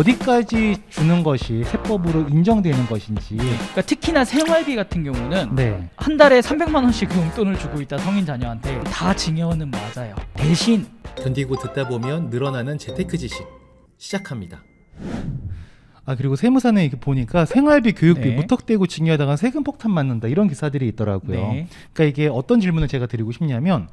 어디까지 주는 것이 세법으로 인정되는 것인지. 그러니까 특히나 생활비 같은 경우는 네. 한 달에 300만 원씩 용돈을 주고 있다 성인 자녀한테 다 징여는 맞아요. 대신 견디고 듣다 보면 늘어나는 재테크 지식 시작합니다. 그리고 세무사는 이렇게 보니까 생활비, 교육비 네. 무턱대고 징여하다가 세금 폭탄 맞는다 이런 기사들이 있더라고요. 네. 그러니까 이게 어떤 질문을 제가 드리고 싶냐면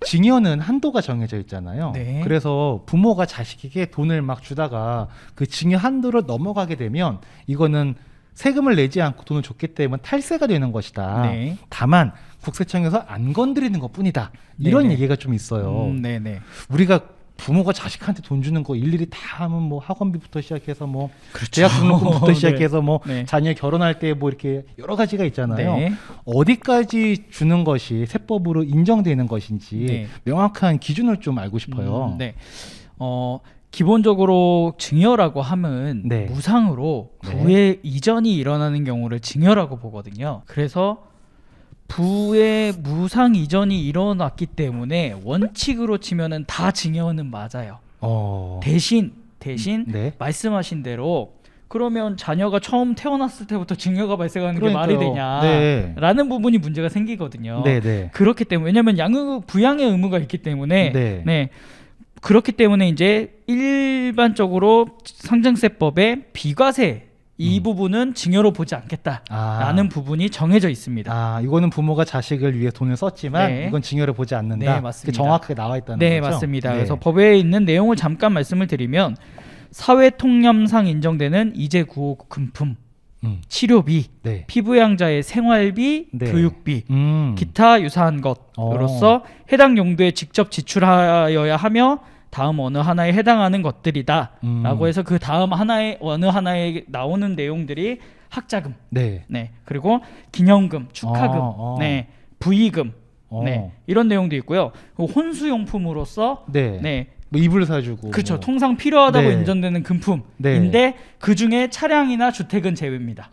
징여는 한도가 정해져 있잖아요. 네. 그래서 부모가 자식에게 돈을 막 주다가 그 징여 한도를 넘어가게 되면 이거는 세금을 내지 않고 돈을 줬기 때문에 탈세가 되는 것이다. 네. 다만 국세청에서 안 건드리는 것뿐이다. 이런 네네. 얘기가 좀 있어요. 네네. 우리가 부모가 자식한테 돈 주는 거 일일이 다 하면 뭐 학원비부터 시작해서 뭐 그렇죠. 대학 등록금부터 네. 시작해서 뭐 네. 자녀 결혼할 때 뭐 이렇게 여러 가지가 있잖아요. 네. 어디까지 주는 것이 세법으로 인정되는 것인지 네. 명확한 기준을 좀 알고 싶어요. 네. 기본적으로 증여라고 하면 네. 무상으로 네. 부의 이전이 일어나는 경우를 증여라고 보거든요. 그래서 부의 무상 이전이 일어났기 때문에 원칙으로 치면은 다 증여는 맞아요. 대신 네. 말씀하신 대로 그러면 자녀가 처음 태어났을 때부터 증여가 발생하는 게 그러니까요. 말이 네. 되냐라는 부분이 문제가 생기거든요. 네. 그렇기 때문에 왜냐하면 부양의 의무가 있기 때문에 네. 그렇기 때문에 이제 일반적으로 상증세법의 비과세 이 부분은 증여로 보지 않겠다라는 부분이 정해져 있습니다. 이거는 부모가 자식을 위해 돈을 썼지만 네. 이건 증여를 보지 않는다. 네, 맞습니다. 그게 정확하게 나와 있다는 네, 거죠. 맞습니다. 네. 그래서 법에 있는 내용을 잠깐 말씀을 드리면 사회통념상 인정되는 이재구호 금품, 치료비, 네. 피부양자의 생활비, 네. 교육비, 기타 유사한 것으로서 해당 용도에 직접 지출하여야 하며 다음 어느 하나에 해당하는 것들이다 라고 해서 그 다음 하나에 어느 하나에 나오는 내용들이 학자금, 네. 그리고 기념금, 축하금, 부의금, 이런 내용도 있고요. 혼수용품으로서 네. 뭐 이불 사주고. 그렇죠. 통상 필요하다고 네. 인정되는 금품인데 그 중에 차량이나 주택은 제외입니다.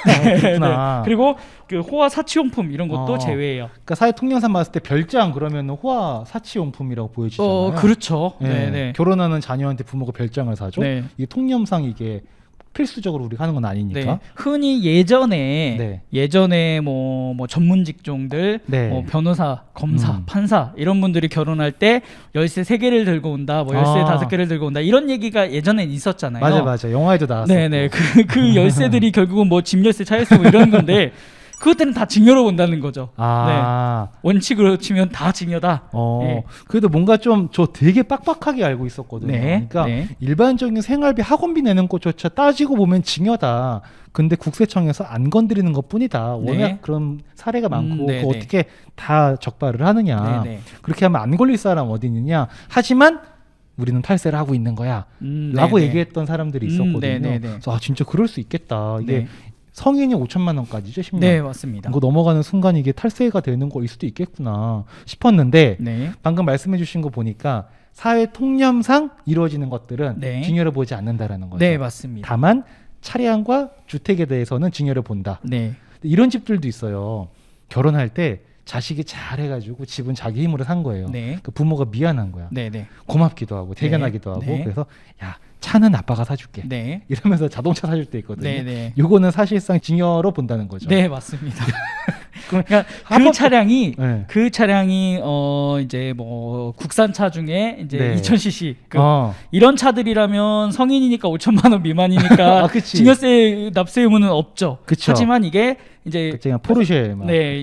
그렇구나. 그리고 그 호화 사치용품 이런 것도 제외예요. 그러니까 사회 통념상 봤을 때 별장 그러면 호화 사치용품이라고 보여지잖아요. 그렇죠. 네. 네. 결혼하는 자녀한테 부모가 별장을 사줘. 네. 이게 통념상 이게 필수적으로 우리가 하는 건 아니니까. 네. 흔히 예전에 뭐 전문 직종들, 네. 뭐 변호사, 검사, 판사 이런 분들이 결혼할 때 열쇠 3개를 들고 온다, 뭐 열쇠 5개를 들고 온다 이런 얘기가 예전엔 있었잖아요. 맞아. 영화에도 나왔었고. 네네. 그 열쇠들이 결국은 뭐 집 열쇠, 차 열쇠 뭐 이런 건데 그것들은 다 증여로 본다는 거죠. 원칙으로 치면 다 증여다. 네. 그래도 뭔가 좀 저 되게 빡빡하게 알고 있었거든요. 네. 그러니까 일반적인 생활비 학원비 내는 것조차 따지고 보면 증여다. 근데 국세청에서 안 건드리는 것뿐이다. 워낙 그런 사례가 많고 그거 어떻게 다 적발을 하느냐. 그렇게 하면 안 걸릴 사람 어디 있느냐. 하지만 우리는 탈세를 하고 있는 거야. 라고 얘기했던 사람들이 있었거든요. 그래서 진짜 그럴 수 있겠다. 이게 성인이 5천만 원까지죠, 10년. 네, 맞습니다. 그거 넘어가는 순간 이게 탈세가 되는 거일 수도 있겠구나 싶었는데 방금 말씀해 주신 거 보니까 사회 통념상 이루어지는 것들은 증여를 보지 않는다라는 거죠. 네, 맞습니다. 다만 차량과 주택에 대해서는 증여를 본다. 이런 집들도 있어요. 결혼할 때 자식이 잘해가지고 집은 자기 힘으로 산 거예요. 그 부모가 미안한 거야. 고맙기도 하고 대견하기도 하고 그래서 야 차는 아빠가 사줄게. 이러면서 자동차 사줄 때 있거든요. 요거는 사실상 증여로 본다는 거죠. 네, 맞습니다. 그러니까 그 차량이 이제 뭐 국산차 중에 이제 2000cc 이런 차들이라면 성인이니까 5천만 원 미만이니까 증여세 납세 의무는 없죠. 하지만 이게 이제 포르쉐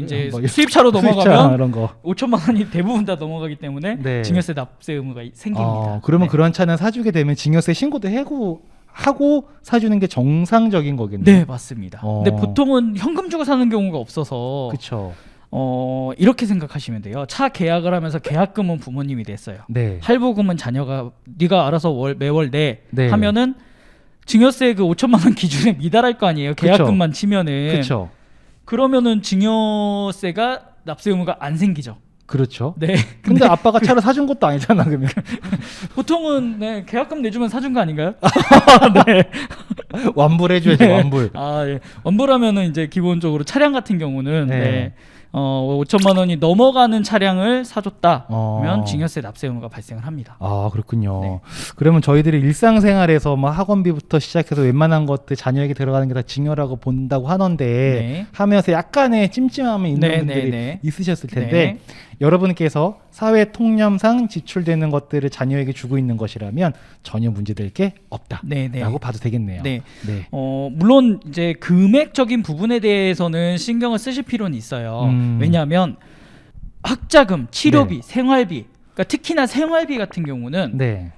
이제 수입차로 넘어가면 이런 거 5천만 원이 대부분 다 넘어가기 때문에 증여세 납세 의무가 생깁니다. 그러면 그런 차는 사주게 되면 증여세 신고도 하고 사주는 게 정상적인 거겠네요. 네, 맞습니다. 근데 보통은 현금 주고 사는 경우가 없어서 그렇죠. 이렇게 생각하시면 돼요. 차 계약을 하면서 계약금은 부모님이 냈어요. 할부금은 자녀가 네가 알아서 매월 내 하면은 증여세 그 5천만 원 기준에 미달할 거 아니에요. 계약금만 치면은. 그러면은 증여세가 납세 의무가 안 생기죠. 그렇죠. 근데 아빠가 차를 사준 것도 아니잖아, 그러면. 보통은 계약금 내주면 사준 거 아닌가요? 완불해줘야죠, 완불. 완불하면은 이제 기본적으로 차량 같은 경우는 5천만 원이 넘어가는 차량을 사줬다 그러면 증여세 납세 의무가 발생을 합니다. 아 그렇군요. 네. 그러면 저희들이 일상생활에서 뭐 학원비부터 시작해서 웬만한 것들 자녀에게 들어가는 게 다 증여라고 본다고 하는데 네. 하면서 약간의 찜찜함이 있는 네, 분들이 네. 있으셨을 텐데 네. 여러분께서 사회 통념상 지출되는 것들을 자녀에게 주고 있는 것이라면 전혀 문제될 게 없다라고 네, 네. 봐도 되겠네요. 네. 네. 물론 이제 금액적인 부분에 대해서는 신경을 쓰실 필요는 있어요. 왜냐하면 학자금, 치료비, 네. 생활비, 그러니까 특히나 생활비 같은 경우는 네.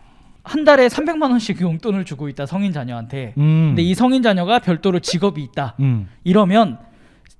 한 달에 300만 원씩 용돈을 주고 있다 성인 자녀한테. 근데 이 성인 자녀가 별도로 직업이 있다. 이러면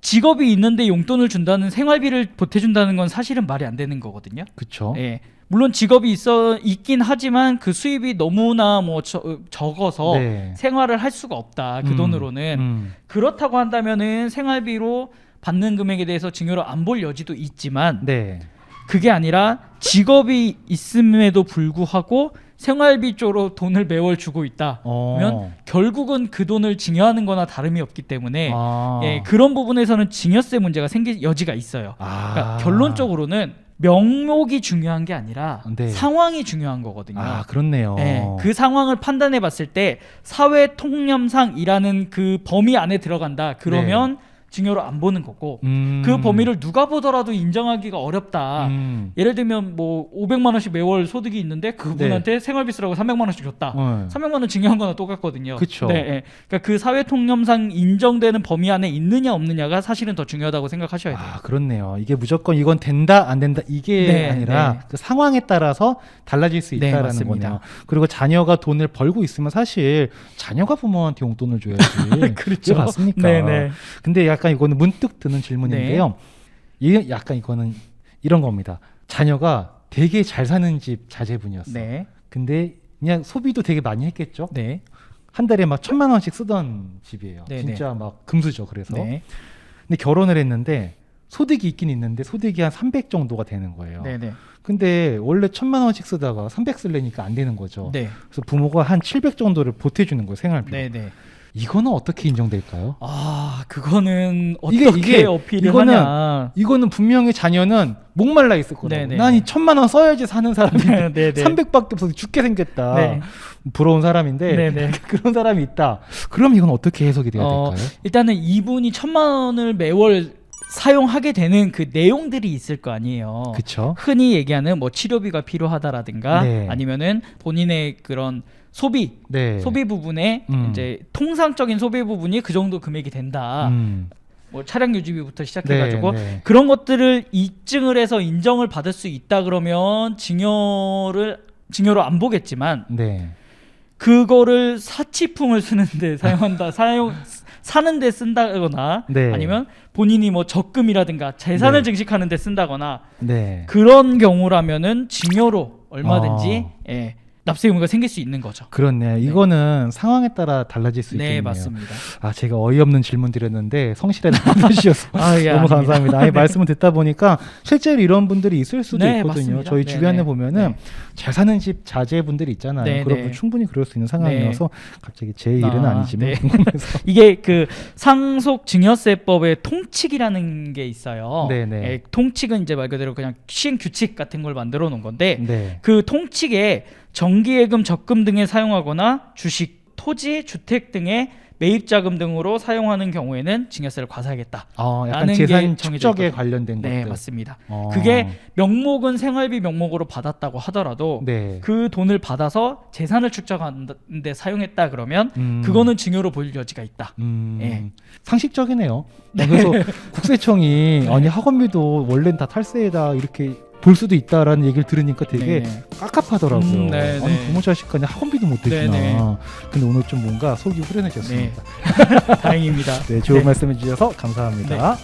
직업이 있는데 용돈을 준다는 생활비를 보태준다는 건 사실은 말이 안 되는 거거든요. 그렇죠. 예. 물론 직업이 있긴 하지만 그 수입이 너무나 뭐 적어서 네. 생활을 할 수가 없다. 그 돈으로는. 그렇다고 한다면은 생활비로 받는 금액에 대해서 증여를 안 볼 여지도 있지만 네. 그게 아니라 직업이 있음에도 불구하고 생활비 쪽으로 돈을 매월 주고 있다. 그러면 결국은 그 돈을 증여하는 거나 다름이 없기 때문에 예, 그런 부분에서는 증여세 문제가 생길 여지가 있어요. 그러니까 결론적으로는 명목이 중요한 게 아니라 네. 상황이 중요한 거거든요. 아 그렇네요. 네, 그 상황을 판단해 봤을 때 사회 통념상이라는 그 범위 안에 들어간다. 그러면 네. 증여로 안 보는 거고 그 범위를 누가 보더라도 인정하기가 어렵다. 예를 들면 뭐 500만 원씩 매월 소득이 있는데 그분한테 네. 생활비 쓰라고 300만 원씩 줬다. 300만 원 증여한 거나 똑같거든요. 그쵸. 네, 네. 그러니까 그 사회 통념상 인정되는 범위 안에 있느냐 없느냐가 사실은 더 중요하다고 생각하셔야 돼요. 아 그렇네요. 이게 무조건 이건 된다 안 된다 이게 네, 아니라 네. 그 상황에 따라서 달라질 수 네, 있다라는 맞습니다. 거네요. 그리고 자녀가 돈을 벌고 있으면 사실 자녀가 부모한테 용돈을 줘야지. 그렇죠. 그렇지 맞습니까? 네, 네. 근데 약간 이거는 문득 드는 질문인데요. 약간 이거는 이런 겁니다. 자녀가 되게 잘 사는 집 자제분이었어. 네. 근데 그냥 소비도 되게 많이 했겠죠. 네. 한 달에 막 1,000만 원씩 쓰던 집이에요. 네, 진짜 막 금수저 그래서. 네. 근데 결혼을 했는데 소득이 있긴 있는데 소득이 한 300 정도가 되는 거예요. 네, 네. 근데 원래 1,000만 원씩 쓰다가 300 쓰려니까 안 되는 거죠. 네. 그래서 부모가 한 700 정도를 보태주는 거예요, 생활비. 네, 네. 이거는 어떻게 인정될까요? 아, 그거는 이게- 어떻게 어필을 하냐. 이거는 분명히 자녀는 목말라 있을 거라고. 네네. 난 이 1,000만 원 써야지 사는 사람인데 네네. 300밖에 없어서 죽게 생겼다. 네. 부러운 사람인데 네네. 그런 사람이 있다. 그럼 이건 어떻게 해석이 돼야 될까요? 일단은 이분이 1,000만 원을 매월 사용하게 되는 그 내용들이 있을 거 아니에요. 그렇죠. 흔히 얘기하는 뭐 치료비가 필요하다라든가 네. 아니면은 본인의 그런 소비 네. 부분에 이제 통상적인 소비 부분이 그 정도 금액이 된다. 뭐 차량 유지비부터 시작해가지고 네, 네. 그런 것들을 입증을 해서 인정을 받을 수 있다 그러면 증여로 안 보겠지만 네. 그거를 사치품을 쓰는데 사용한다 사는데 쓴다거나 네. 아니면 본인이 뭐 적금이라든가 재산을 네. 증식하는데 쓴다거나 네. 그런 경우라면은 증여로 얼마든지 예, 납세 의무가 생길 수 있는 거죠. 그렇네. 이거는 상황에 따라 달라질 수 있겠네요. 네, 맞습니다. 아, 제가 어이없는 질문 드렸는데 성실하게 답해주셔서 아, 예, 너무 아닙니다. 감사합니다. 아니, 말씀을 듣다 보니까 실제로 이런 분들이 있을 수도 네, 있거든요. 맞습니다. 저희 네, 주변에 네. 보면은 네. 잘 사는 집 자제분들이 있잖아요. 네, 그런 네. 분 충분히 그럴 수 있는 상황이어서 갑자기 제 일은 아니지만 네. 궁금해서. 이게 그 상속 증여세법의 통칙이라는 게 있어요. 네, 네. 예, 통칙은 이제 말 그대로 그냥 시행 규칙 같은 걸 만들어 놓은 건데 네. 그 통칙에 정기예금, 적금 등에 사용하거나 주식, 토지, 주택 등의 매입자금 등으로 사용하는 경우에는 증여세를 과세하겠다. 약간 라는 재산 게 정해져 축적에 있거든요. 관련된 네, 것들. 맞습니다. 그게 명목은 생활비 명목으로 받았다고 하더라도 네. 그 돈을 받아서 재산을 축적하는데 사용했다 그러면 그거는 증여로 볼 여지가 있다. 예. 상식적이네요. 그래서 국세청이 아니 학원비도 원래는 다 탈세다 이렇게 볼 수도 있다라는 얘기를 들으니까 되게 네네. 깝깝하더라고요. 네네. 아니 부모 자식 간에 학원비도 못 네네. 대주나. 근데 오늘 좀 뭔가 속이 후련해졌습니다. 다행입니다. 네, 좋은 네. 말씀해 주셔서 감사합니다. 네.